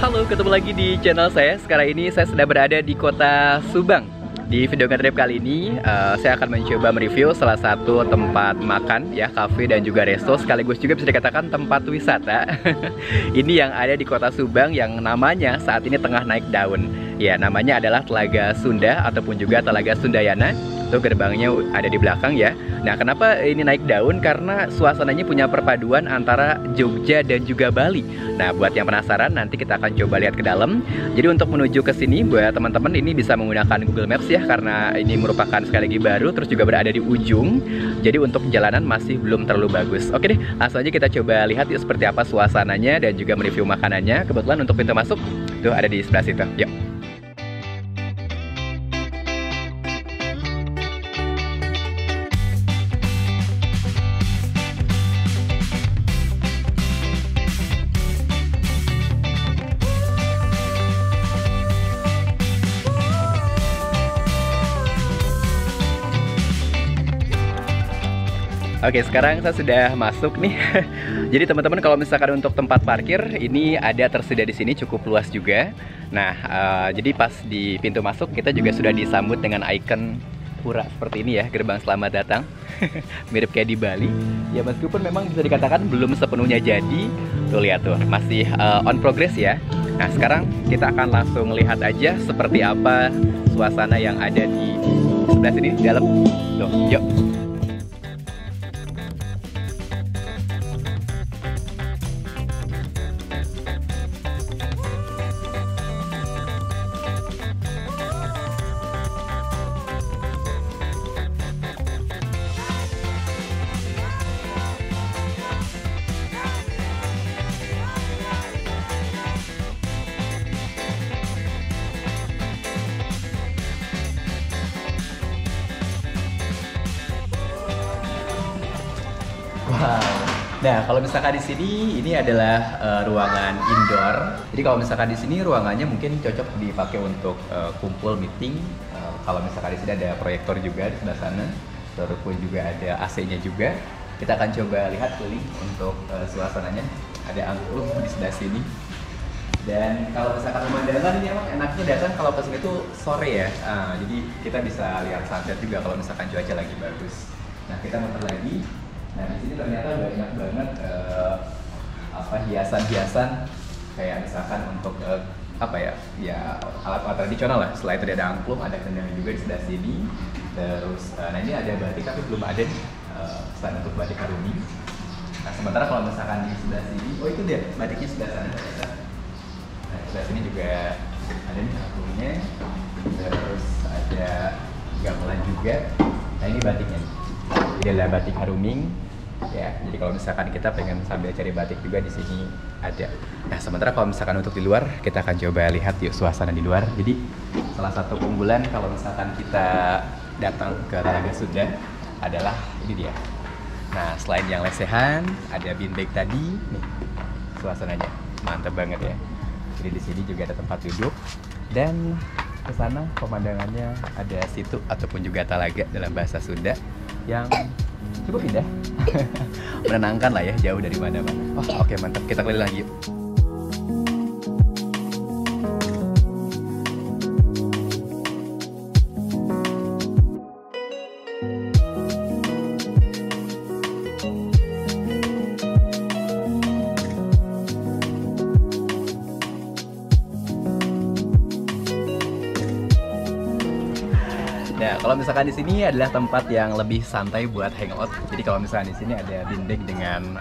Halo, ketemu lagi di channel saya. Sekarang ini saya sedang berada di kota Subang. Di video ngetrip kali ini, saya akan mencoba mereview salah satu tempat makan, ya, kafe dan juga resto, sekaligus juga bisa dikatakan tempat wisata. Ini yang ada di kota Subang yang namanya saat ini tengah naik daun. Ya, namanya adalah Telaga Sunda ataupun juga Telaga Sundayana. Itu gerbangnya ada di belakang ya. Nah, kenapa ini naik daun? Karena suasananya punya perpaduan antara Jogja dan juga Bali. Nah, buat yang penasaran, nanti kita akan coba lihat ke dalam. Jadi untuk menuju ke sini, buat teman-teman ini bisa menggunakan Google Maps ya, karena ini merupakan sekali lagi baru, terus juga berada di ujung. Jadi untuk jalanan masih belum terlalu bagus. Oke deh, langsung aja kita coba lihat yuk seperti apa suasananya dan juga mereview makanannya. Kebetulan untuk pintu masuk tuh ada di sebelah situ. Yuk. Oke, sekarang saya sudah masuk nih. Jadi teman-teman, kalau misalkan untuk tempat parkir ini ada tersedia di sini, cukup luas juga. Nah, jadi pas di pintu masuk kita juga sudah disambut dengan ikon pura seperti ini ya, gerbang selamat datang. Mirip kayak di Bali. Ya meskipun memang bisa dikatakan belum sepenuhnya jadi. Tuh lihat tuh, masih on progress ya. Nah, sekarang kita akan langsung lihat aja seperti apa suasana yang ada di sebelah sini di dalam. Tuh, yuk. Wow. Nah, kalau misalkan di sini ini adalah ruangan indoor. Jadi kalau misalkan di sini ruangannya mungkin cocok dipakai untuk kumpul meeting. Kalau misalkan di sini ada proyektor juga di sebelah sana, terus pun juga ada AC-nya juga. Kita akan coba lihat keliling untuk suasananya. Ada angklung di sebelah sini. Dan kalau misalkan pemandangan ini emang enaknya datang kalau ke sini tuh sore ya. Jadi kita bisa lihat sunset juga kalau misalkan cuaca lagi bagus. Nah, kita muter lagi. Nah, di sini ternyata banyak banget hiasan-hiasan kayak misalkan untuk ya alat-alat tradisional lah. Selain itu ada angklung, ada kendang juga di sebelah sini. Terus nah ini ada batik tapi belum ada nih, selain untuk batik Harumi. Nah, sementara kalau misalkan di sebelah sini, oh itu dia batiknya sebelah sana. Nah, sebelah sini juga ada nih angklungnya. Terus ada gamelan juga. Nah, ini batiknya. Ini adalah batik Haruming, ya. Jadi kalau misalkan kita pengen sambil cari batik juga di sini ada. Nah, sementara kalau misalkan untuk di luar, kita akan coba lihat yuk suasana di luar. Jadi salah satu keunggulan kalau misalkan kita datang ke Telaga Sunda adalah ini dia. Nah, selain yang lesehan, ada beanbag tadi. Nih, suasananya mantap banget ya. Jadi di sini juga ada tempat duduk dan ke sana pemandangannya ada situ ataupun juga talaga dalam bahasa Sunda yang cukup indah. Menenangkan lah ya, jauh dari mana-mana. Oh, oke, mantap. Kita keliling lagi yuk. Nah, kalau misalkan di sini adalah tempat yang lebih santai buat hangout. Jadi kalau misalkan di sini ada beanbag dengan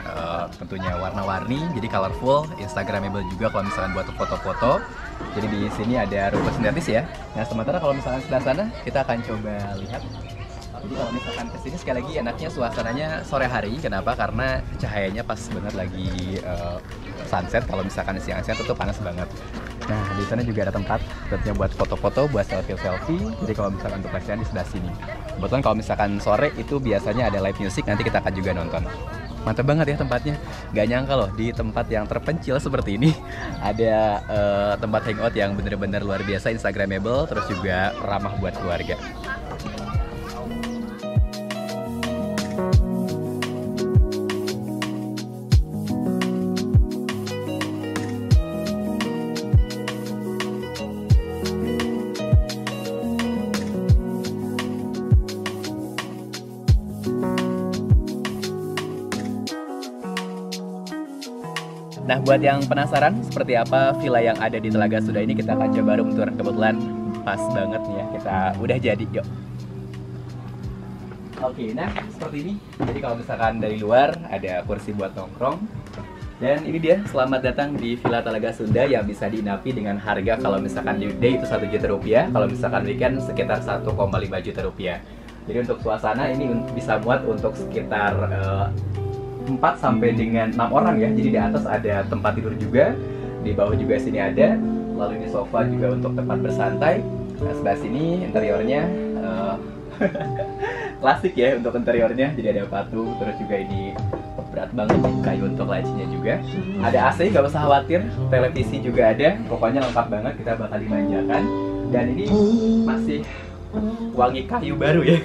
tentunya warna-warni, jadi colorful, instagramable juga kalau misalkan buat foto-foto. Jadi di sini ada rumput sintetis ya. Nah, sementara kalau misalkan sebelah sana kita akan coba lihat. Jadi kalau misalkan ke sini sekali lagi enaknya suasananya sore hari. Kenapa? Karena cahayanya pas banget lagi sunset. Kalau misalkan siang-siang itu panas banget. Nah, di sana juga ada tempat tentunya buat foto-foto, buat selfie-selfie. Jadi kalau misalkan untuk lesehan di sebelah sini. Kebetulan kalau misalkan sore itu biasanya ada live music, nanti kita akan juga nonton. Mantap banget ya tempatnya. Gak nyangka loh di tempat yang terpencil seperti ini ada tempat hangout yang bener-bener luar biasa, instagramable, terus juga ramah buat keluarga. Nah, buat yang penasaran seperti apa villa yang ada di Telaga Sunda ini, kita akan coba room tour. Kebetulan pas banget nih ya, kita udah jadi, yuk. Oke, nah seperti ini. Jadi kalau misalkan dari luar ada kursi buat nongkrong. Dan ini dia, selamat datang di Villa Telaga Sunda yang bisa diinapi dengan harga kalau misalkan di weekday itu 1 juta rupiah, kalau misalkan weekend sekitar 1,5 juta rupiah. Jadi untuk suasana ini bisa muat untuk sekitar 4 sampai dengan 6 orang ya. Jadi di atas ada tempat tidur juga, di bawah juga sini ada. Lalu ini sofa juga untuk tempat bersantai. Nah, sebelah sini interiornya klasik ya untuk interiornya. Jadi ada patung, terus juga ini berat banget nih kayu untuk lacinya juga. Ada AC, nggak usah khawatir. Televisi juga ada. Pokoknya lengkap banget, kita bakal dimanjakan. Dan ini masih wangi kayu baru ya.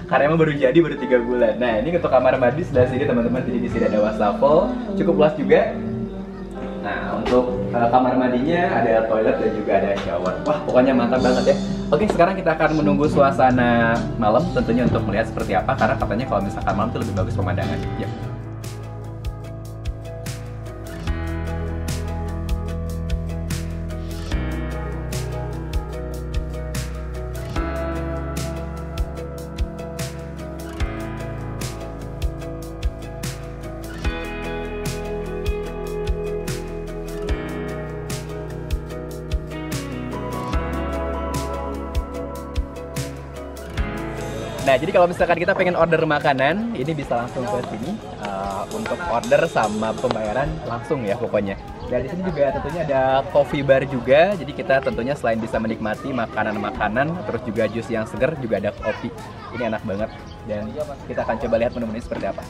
Karena emang baru jadi, baru 3 bulan. Nah, ini untuk kamar mandi sebelah sini teman-teman. Jadi di sini ada wastafel, cukup luas juga. Nah, untuk kamar mandinya ada toilet dan juga ada shower. Wah, pokoknya mantap banget ya. Oke, sekarang kita akan menunggu suasana malam tentunya untuk melihat seperti apa. Karena katanya kalau misalkan malam itu lebih bagus pemandangan. Ya. Nah, jadi kalau misalkan kita pengen order makanan, ini bisa langsung ke sini untuk order sama pembayaran langsung ya pokoknya. Dan di sini juga tentunya ada coffee bar juga. Jadi kita tentunya selain bisa menikmati makanan-makanan, terus juga jus yang segar, juga ada kopi. Ini enak banget. Dan kita akan coba lihat menu-menu seperti apa.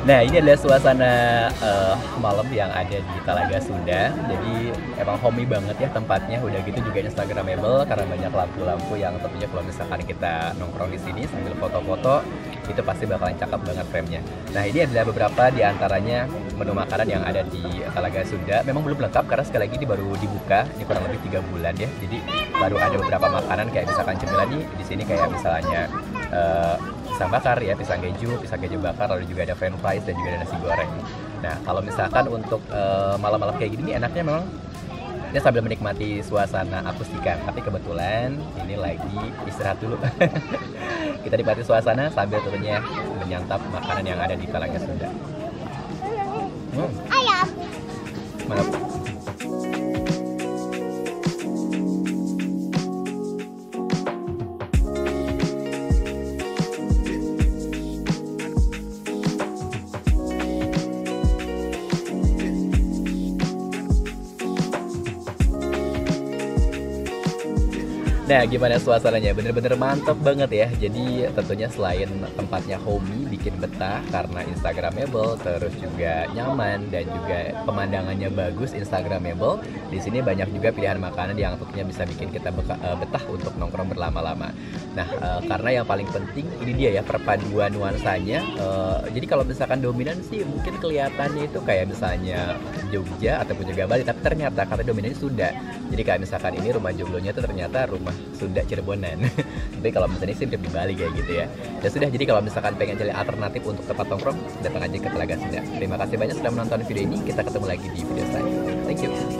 Nah, ini adalah suasana malam yang ada di Telaga Sunda. Jadi emang homey banget ya tempatnya. Udah gitu juga instagramable karena banyak lampu-lampu yang tentunya kalau misalkan kita nongkrong di sini sambil foto-foto itu pasti bakalan cakep banget frame-nya. Nah, ini adalah beberapa di antaranya menu makanan yang ada di Telaga Sunda. Memang belum lengkap karena sekali lagi ini baru dibuka, ini kurang lebih 3 bulan ya. Jadi baru ada beberapa makanan kayak misalkan cemilan nih di sini kayak misalnya pisang bakar ya, pisang keju bakar, lalu juga ada french fries dan juga ada nasi goreng. Nah, kalau misalkan untuk malam-malam kayak gini nih enaknya memang ya sambil menikmati suasana akustikan. Tapi kebetulan ini lagi istirahat dulu. Kita nikmati suasana sambil tentunya menyantap makanan yang ada di Telaga Sunda. Ayam. Mantap. Nah, gimana suasananya? Bener-bener mantap banget ya. Jadi tentunya selain tempatnya homey, bikin betah karena instagramable, terus juga nyaman dan juga pemandangannya bagus, instagramable. Di sini banyak juga pilihan makanan yang tentunya bisa bikin kita betah untuk nongkrong berlama-lama. Nah, karena yang paling penting ini dia ya perpaduan nuansanya. Jadi kalau misalkan dominan sih mungkin kelihatannya itu kayak misalnya Jogja ataupun juga Bali, tapi ternyata karena dominannya Sunda. Jadi kayak misalkan ini rumah joglonya itu ternyata rumah Sunda Cirebonan. Tapi kalau misalnya sih di Bali kayak gitu ya. Ya sudah, jadi kalau misalkan pengen cari alternatif untuk tempat nongkrong, datang aja ke Telaga Sunda. Terima kasih banyak sudah menonton video ini. Kita ketemu lagi di video selanjutnya. Thank you.